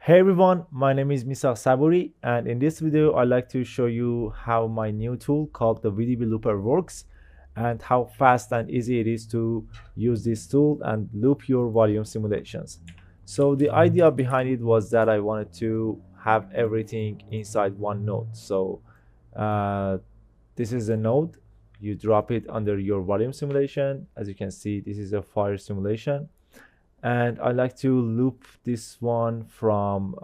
Hey everyone, my name is Misa Saburi, and in this video I'd like to show you how my new tool called the VDB Looper works and how fast and easy it is to use this tool and loop your volume simulations. So the idea behind it was that I wanted to have everything inside one node. So this is a node, you drop it under your volume simulation. As you can see, this is a fire simulation. And I like to loop this one from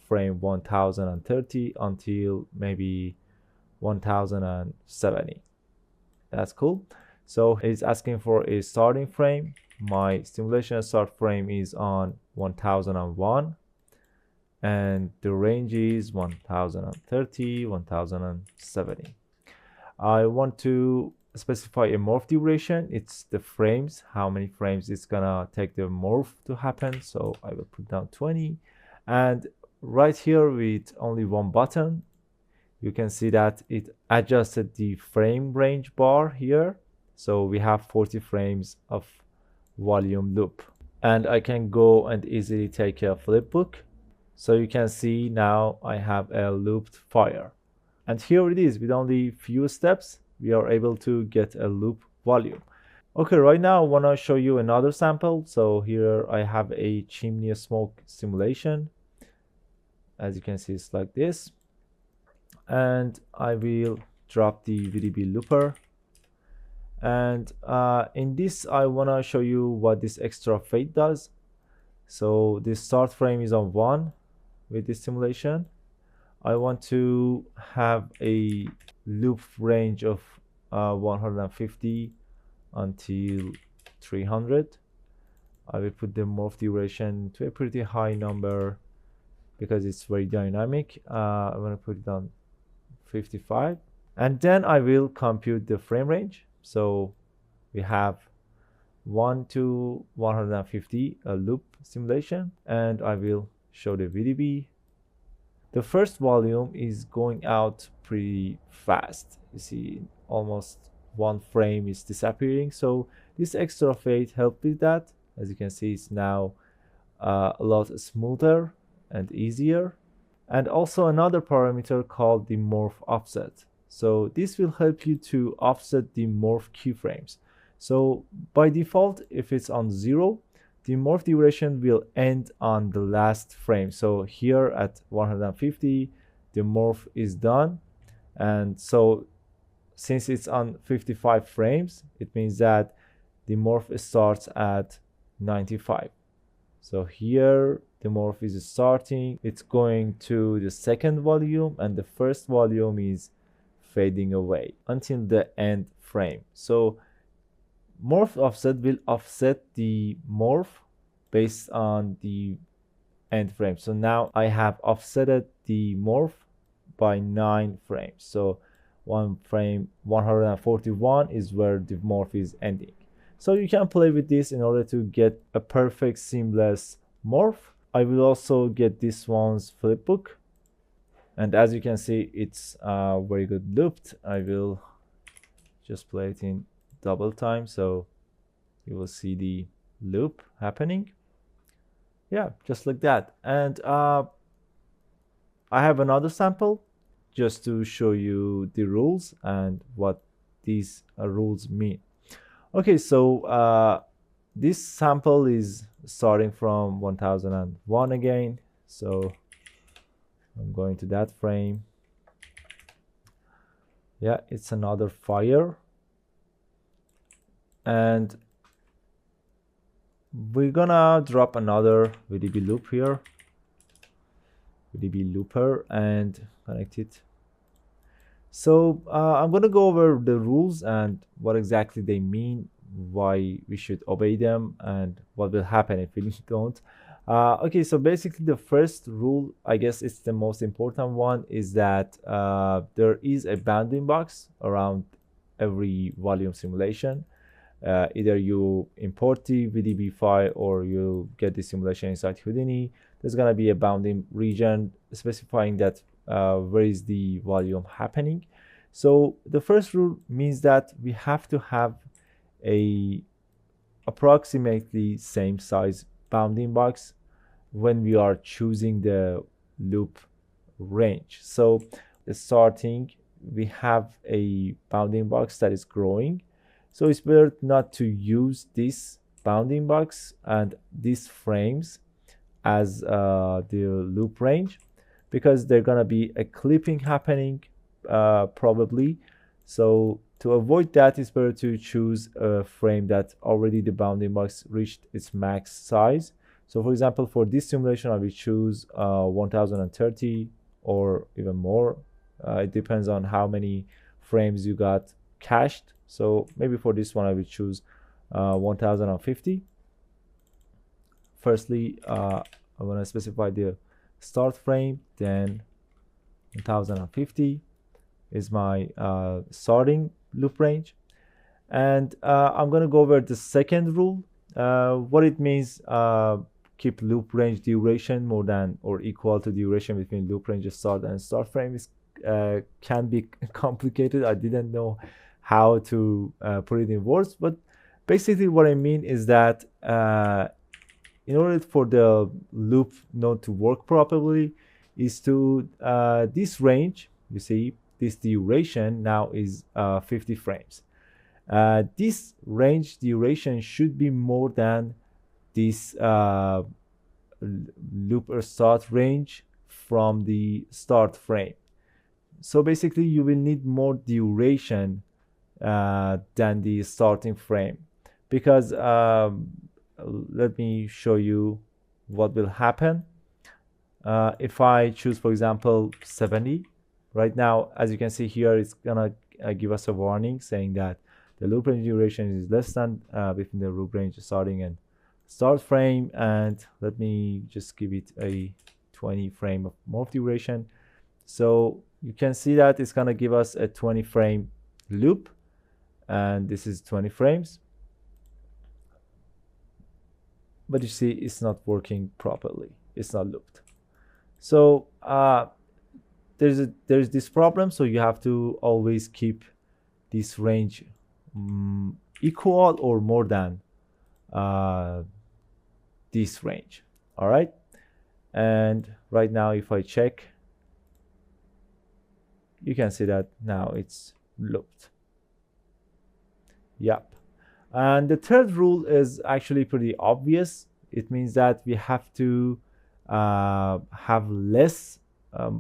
frame 1030 until maybe 1070. That's cool. So it's asking for a starting frame. My simulation start frame is on 1001 and the range is 1030, 1070. I want to specify a morph duration. It's the frames, how many frames it's gonna take the morph to happen. So I will put down 20, and right here with only one button you can see that it adjusted the frame range bar here. So we have 40 frames of volume loop, and I can go and easily take a flip book. So you can see now I have a looped fire, and here it is. With only few steps we are able to get a loop volume. Okay, right now I want to show you another sample. So here I have a chimney smoke simulation. As you can see, it's like this, and I will drop the VDB looper, and in this I want to show you what this extra fade does. So this start frame is on 1 with this simulation. I want to have a loop range of 150 until 300. I will put the morph duration to a pretty high number because it's very dynamic. I'm going to put it on 55, and then I will compute the frame range. So we have 1 to 150 a loop simulation, and I will show the VDB. The first volume is going out pretty fast. You see, almost one frame is disappearing. So this extra fade helped with that. As you can see, it's now a lot smoother and easier. And also another parameter called the morph offset. So this will help you to offset the morph keyframes. So by default, if it's on 0, the morph duration will end on the last frame. So here at 150, the morph is done. And so since it's on 55 frames, it means that the morph starts at 95. So here the morph is starting, it's going to the second volume, and the first volume is fading away until the end frame. So morph offset will offset the morph based on the end frame. So now I have offsetted the morph by 9 frames. So one frame 141 is where the morph is ending. So you can play with this in order to get a perfect seamless morph. I will also get this one's flipbook, and as you can see, it's very good looped. I will just play it in double time so you will see the loop happening. Yeah, just like that. And I have another sample just to show you the rules and what these rules mean. Okay, so this sample is starting from 1001 again. So I'm going to that frame. Yeah, it's another fire. And we're gonna drop another VDB loop here, VDB looper, and connect it. So I'm gonna go over the rules and what exactly they mean, why we should obey them, and what will happen if we don't. Okay, so basically the first rule, I guess it's the most important one, is that there is a bounding box around every volume simulation. Either you import the VDB file or you get the simulation inside Houdini. There's gonna be a bounding region specifying that where is the volume happening. So the first rule means that we have to have a approximately same size bounding box when we are choosing the loop range. So starting, we have a bounding box that is growing, so it's better not to use this bounding box and these frames as the loop range, because they're gonna be a clipping happening probably. So to avoid that, it's better to choose a frame that already the bounding box reached its max size. So for example, for this simulation, I will choose 1030 or even more. It depends on how many frames you got cached. So maybe for this one, I will choose 1050. Firstly, I want to specify the start frame, then 1050 is my starting loop range. And I'm going to go over the second rule. What it means, keep loop range duration more than or equal to duration between loop range start and start frame is can be complicated. I didn't know how to put it in words, but basically what I mean is that in order for the loop node to work properly, is to this range, you see, this duration now is 50 frames. This range duration should be more than this looper start range from the start frame. So basically you will need more duration than the starting frame, because let me show you what will happen. If I choose, for example, 70, right now, as you can see here, it's gonna give us a warning saying that the loop range duration is less than between the loop range starting and start frame. And let me just give it a 20 frame of morph duration. So you can see that it's gonna give us a 20 frame loop, and this is 20 frames. But you see, it's not working properly. It's not looped. So there's this problem. So you have to always keep this range equal or more than this range. All right. And right now, if I check, you can see that now it's looped. Yep. And the third rule is actually pretty obvious. It means that we have to have less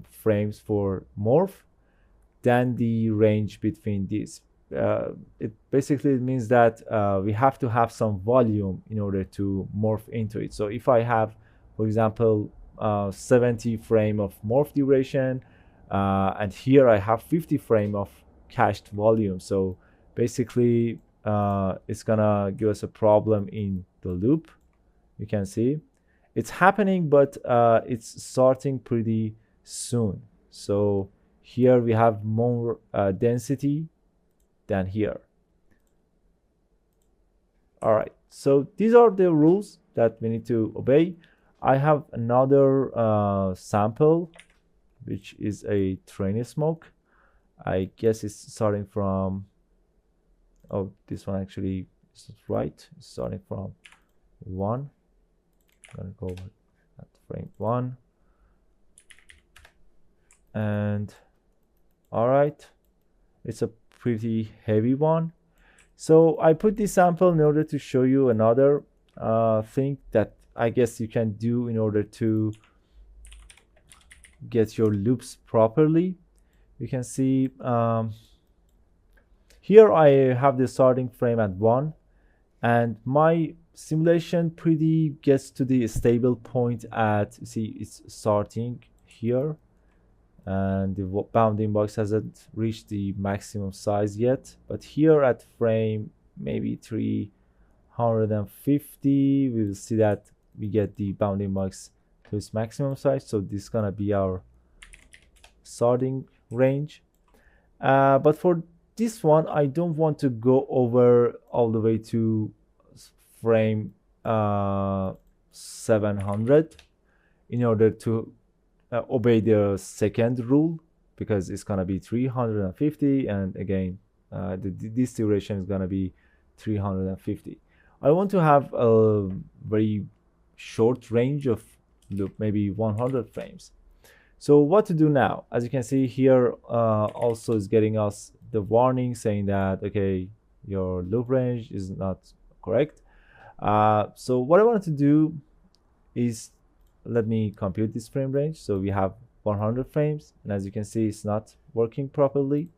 frames for morph than the range between these. It basically means that we have to have some volume in order to morph into it. So if I have, for example, 70 frame of morph duration, and here I have 50 frame of cached volume. So basically, it's gonna give us a problem in the loop. You can see it's happening, but it's starting pretty soon. So here we have more density than here. All right, so these are the rules that we need to obey. I have another sample, which is a train smoke. I guess it's starting from, oh, this one actually is right. It's starting from 1. I'm gonna go over at frame 1. And all right, it's a pretty heavy one. So I put this sample in order to show you another thing that I guess you can do in order to get your loops properly. You can see here I have the starting frame at 1, and my simulation pretty gets to the stable point at, see, it's starting here, and the bounding box hasn't reached the maximum size yet. But here at frame maybe 350, we will see that we get the bounding box to its maximum size. So this is gonna be our starting range. But for this one, I don't want to go over all the way to frame 700 in order to obey the second rule, because it's gonna be 350, and again this duration is gonna be 350. I want to have a very short range of loop, maybe 100 frames. So what to do now? As you can see here, also is getting us the warning saying that, okay, your loop range is not correct. So what I wanted to do is, let me compute this frame range. So we have 100 frames, and as you can see, it's not working properly.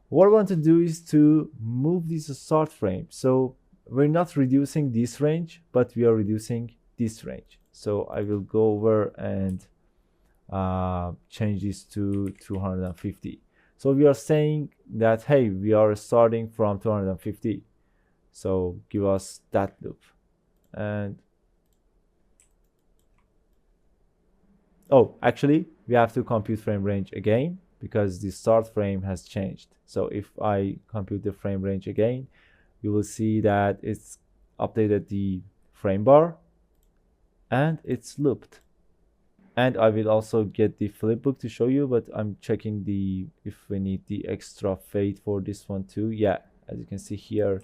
What I want to do is to move this start frame. So we're not reducing this range, but we are reducing this range. So I will go over and change this to 250. So we are saying that, hey, we are starting from 250. So give us that loop. And oh, actually, we have to compute frame range again because the start frame has changed. So if I compute the frame range again, you will see that it's updated the frame bar and it's looped. And I will also get the flipbook to show you, but I'm checking if we need the extra fade for this one too. Yeah, as you can see here,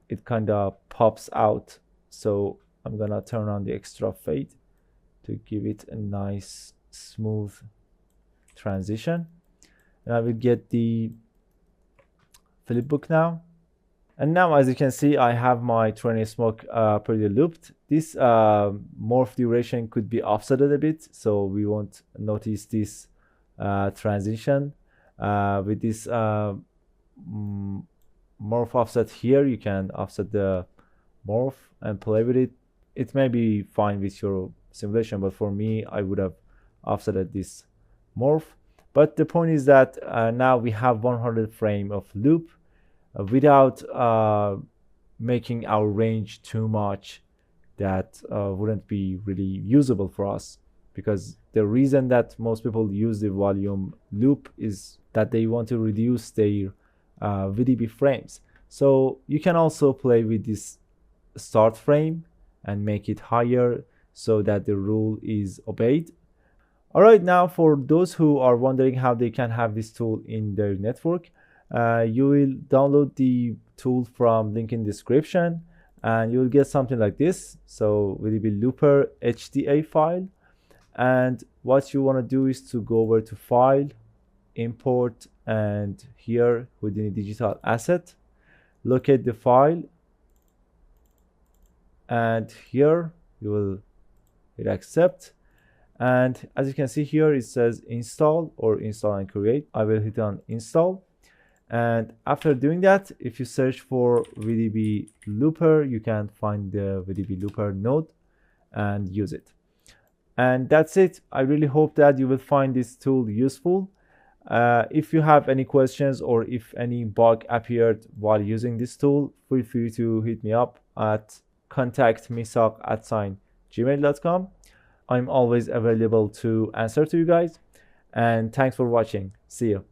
it kind of pops out. So I'm gonna turn on the extra fade to give it a nice smooth transition. And I will get the flipbook now. And now, as you can see, I have my Train Smoke pretty looped. This morph duration could be offsetted a bit, so we won't notice this transition. With this morph offset here, you can offset the morph and play with it. It may be fine with your simulation, but for me, I would have offsetted this morph. But the point is that now we have 100 frame of loop without making our range too much that wouldn't be really usable for us, because the reason that most people use the volume loop is that they want to reduce their VDB frames. So you can also play with this start frame and make it higher so that the rule is obeyed. All right, now for those who are wondering how they can have this tool in their network, you will download the tool from link in description, and you will get something like this. So VDB Looper HDA file, and what you want to do is to go over to File, Import, and here Houdini Digital Asset, locate the file, and here you will hit accept. And as you can see here, it says install or install and create. I will hit on install. And after doing that, if you search for VDB Looper, you can find the VDB Looper node and use it. And that's it. I really hope that you will find this tool useful. If you have any questions or if any bug appeared while using this tool, feel free to hit me up at contactmisak@gmail.com. I'm always available to answer to you guys. And thanks for watching. See you.